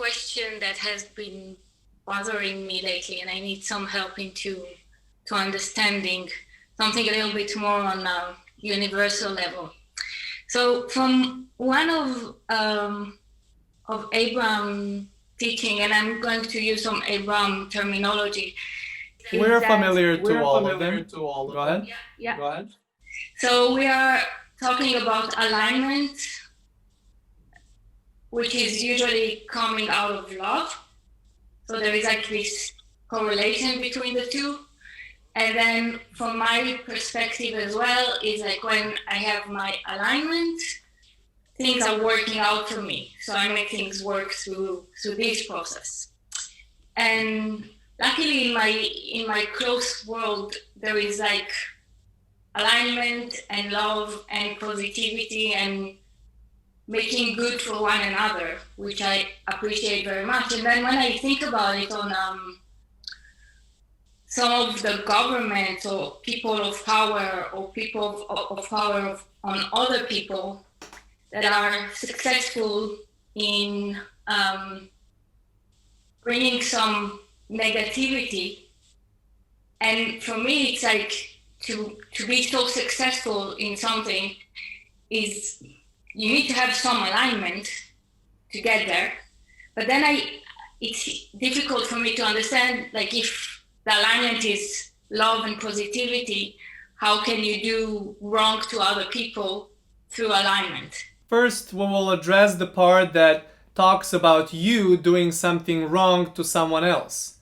question that has been bothering me lately, and I need some help into to understanding something a little bit more on a universal level. So, from one of Abraham teaching, and I'm going to use some Abraham terminology. We're familiar to all of them. Go ahead. Yeah. Go ahead. So we are talking about alignment, which is usually coming out of love. So there is like this correlation between the two. And then from my perspective as well, is like when I have my alignment, things are working out for me. So I make things work through this process. And luckily in my close world, there is like alignment and love and positivity and making good for one another, which I appreciate very much. And then when I think about it on some of the government or people of power or people of power on other people that are successful in bringing some negativity. And for me, it's like to be so successful in something is you need to have some alignment to get there. But then it's difficult for me to understand, like, if the alignment is love and positivity, how can you do wrong to other people through alignment? First, we will address the part that talks about you doing something wrong to someone else.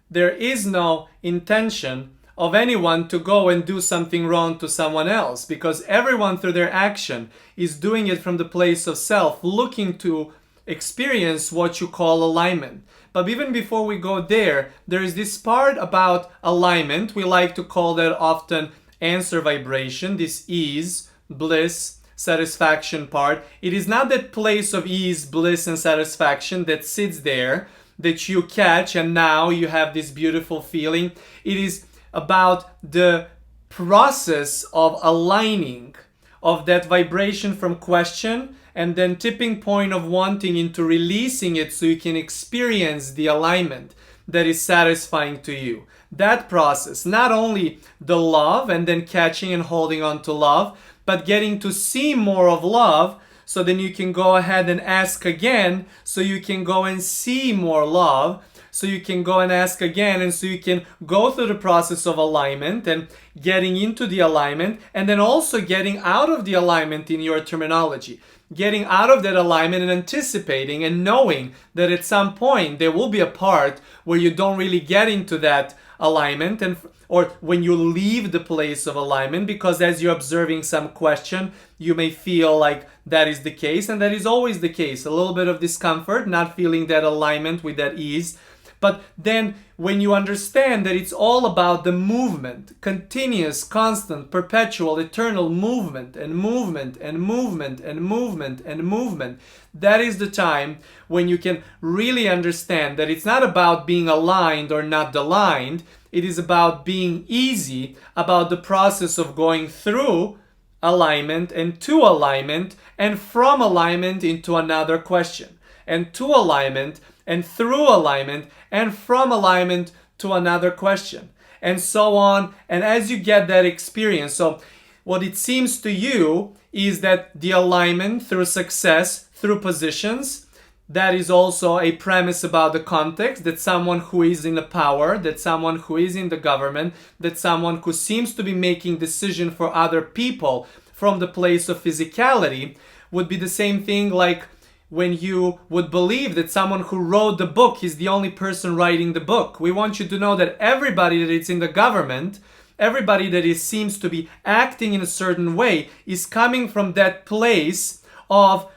There is no intention of anyone to go and do something wrong to someone else, because everyone through their action is doing it from the place of self, looking to experience what you call alignment. But even before we go there is this part about alignment. We like to call that often answer vibration, this ease, bliss, satisfaction part. It is not that place of ease, bliss, and satisfaction that sits there that you catch and now you have this beautiful feeling. It is about the process of aligning of that vibration from question and then tipping point of wanting into releasing it so you can experience the alignment that is satisfying to you. That process, not only the love and then catching and holding on to love, but getting to see more of love, so then you can go ahead and ask again, so you can go and see more love, so you can go and ask again, and so you can go through the process of alignment and getting into the alignment, and then also getting out of the alignment in your terminology. Getting out of that alignment and anticipating and knowing that at some point there will be a part where you don't really get into that alignment, and or when you leave the place of alignment, because as you're observing some question, you may feel like that is the case, and that is always the case. A little bit of discomfort, not feeling that alignment with that ease. But then when you understand that it's all about the movement, continuous, constant, perpetual, eternal movement and movement and movement and movement and movement, that is the time when you can really understand that it's not about being aligned or not aligned. It is about being easy, about the process of going through alignment and to alignment and from alignment into another question and to alignment and through alignment and from alignment to another question and so on. And as you get that experience, so what it seems to you is that the alignment through success, through positions, that is also a premise about the context, that someone who is in the power, that someone who is in the government, that someone who seems to be making decision for other people from the place of physicality would be the same thing like when you would believe that someone who wrote the book is the only person writing the book. We want you to know that everybody that is in the government, everybody that seems to be acting in a certain way is coming from that place of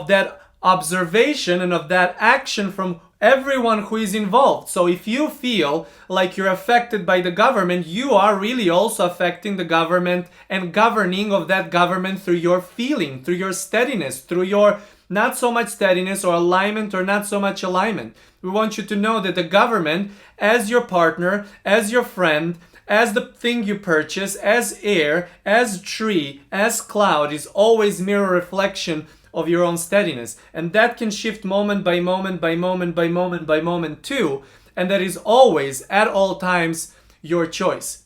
that observation and of that action from everyone who is involved. So if you feel like you're affected by the government, you are really also affecting the government and governing of that government through your feeling, through your steadiness, through your not so much steadiness or alignment or not so much alignment. We want you to know that the government, as your partner, as your friend, as the thing you purchase, as air, as tree, as cloud, is always mirror reflection of your own steadiness. And that can shift moment by moment by moment by moment by moment too. And that is always, at all times, your choice.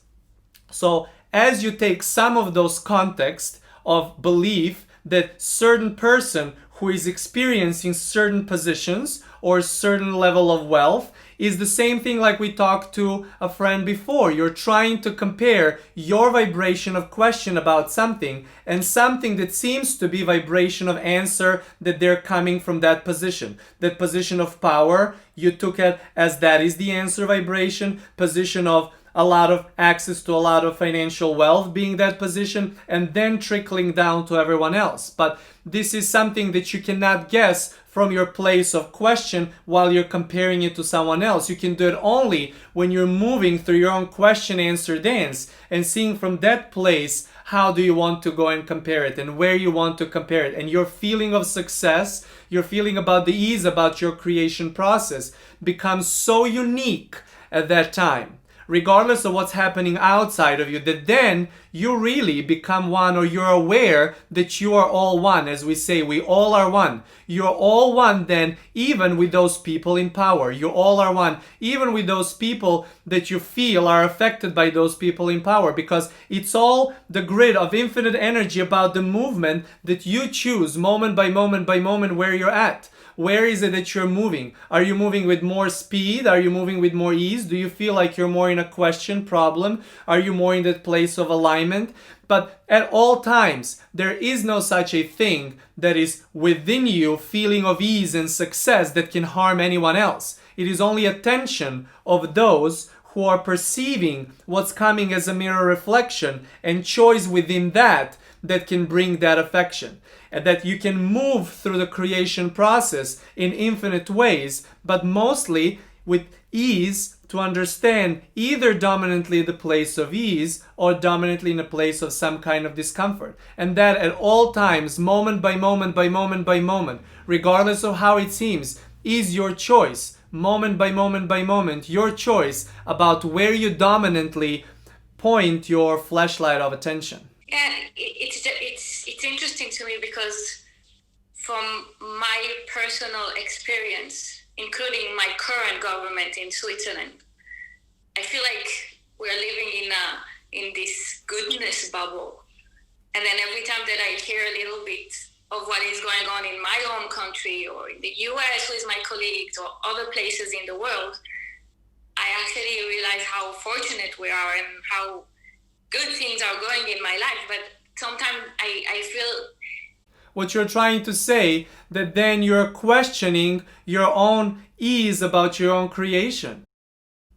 So as you take some of those context of belief that certain person who is experiencing certain positions or certain level of wealth is the same thing like we talked to a friend before. You're trying to compare your vibration of question about something and something that seems to be vibration of answer that they're coming from that position of power. You took it as that is the answer vibration, position of a lot of access to a lot of financial wealth being that position, and then trickling down to everyone else. But this is something that you cannot guess from your place of question while you're comparing it to someone else. You can do it only when you're moving through your own question answer dance and seeing from that place how do you want to go and compare it and where you want to compare it. And your feeling of success, your feeling about the ease about your creation process becomes so unique at that time, regardless of what's happening outside of you, that then you really become one, or you're aware that you are all one. As we say, we all are one. You're all one then, even with those people in power. You all are one, even with those people that you feel are affected by those people in power, because it's all the grid of infinite energy about the movement that you choose moment by moment by moment where you're at. Where is it that you're moving? Are you moving with more speed? Are you moving with more ease? Do you feel like you're more in a question problem? Are you more in that place of alignment? But at all times, there is no such a thing that is within you feeling of ease and success that can harm anyone else. It is only a tension of those who are perceiving what's coming as a mirror reflection and choice within that can bring that affection. And that you can move through the creation process in infinite ways, but mostly with ease, to understand either dominantly the place of ease or dominantly in a place of some kind of discomfort. And that at all times, moment by moment by moment by moment, regardless of how it seems, is your choice. Moment by moment by moment, your choice about where you dominantly point your flashlight of attention. Yeah, it's interesting to me because from my personal experience, including my current government in Switzerland, I feel like we're living in this goodness bubble. And then every time that I hear a little bit of what is going on in my own country or in the US with my colleagues or other places in the world, I actually realize how fortunate we are and how good things are going in my life. But sometimes I feel what you're trying to say, that then you're questioning your own ease about your own creation.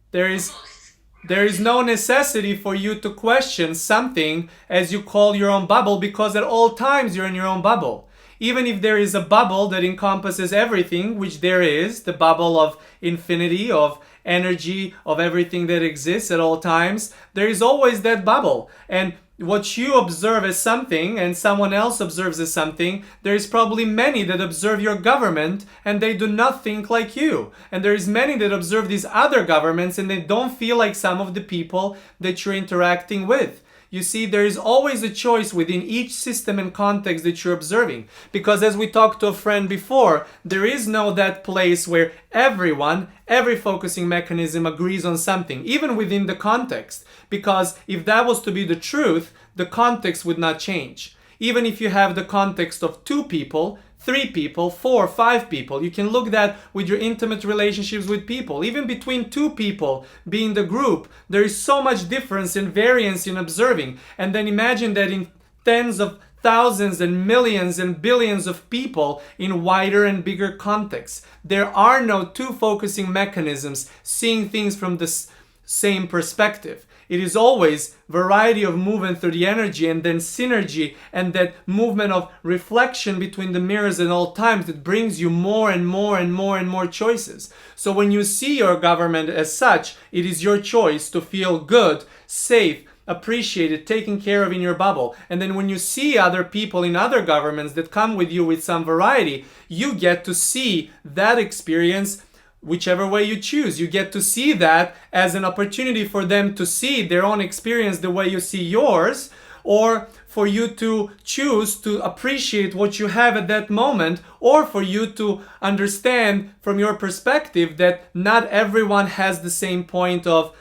There is no necessity for you to question something as you call your own bubble, because at all times you're in your own bubble. Even if there is a bubble that encompasses everything, which there is, the bubble of infinity, of energy, of everything that exists at all times, there is always that bubble. And what you observe as something and someone else observes as something, there is probably many that observe your government and they do not think like you. And there is many that observe these other governments and they don't feel like some of the people that you're interacting with. You see, there is always a choice within each system and context that you're observing. Because as we talked to a friend before, there is no that place where everyone, every focusing mechanism agrees on something, even within the context. Because if that was to be the truth, the context would not change. Even if you have the context of 2 people, 3 people, 4, 5 people, you can look that with your intimate relationships with people. Even between 2 people being the group, there is so much difference and variance in observing. And then imagine that in tens of thousands and millions and billions of people in wider and bigger contexts. There are no 2 focusing mechanisms seeing things from the same perspective. It is always variety of movement through the energy and then synergy and that movement of reflection between the mirrors at all times that brings you more and more and more and more choices. So when you see your government as such, it is your choice to feel good, safe, appreciated, taken care of in your bubble. And then when you see other people in other governments that come with you with some variety, you get to see that experience whichever way you choose. You get to see that as an opportunity for them to see their own experience the way you see yours, or for you to choose to appreciate what you have at that moment, or for you to understand from your perspective that not everyone has the same point of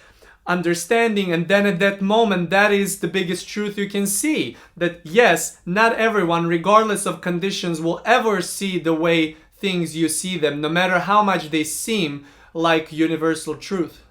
understanding, and then at that moment that is the biggest truth you can see, that yes, not everyone regardless of conditions will ever see the way things you see them, no matter how much they seem like universal truth.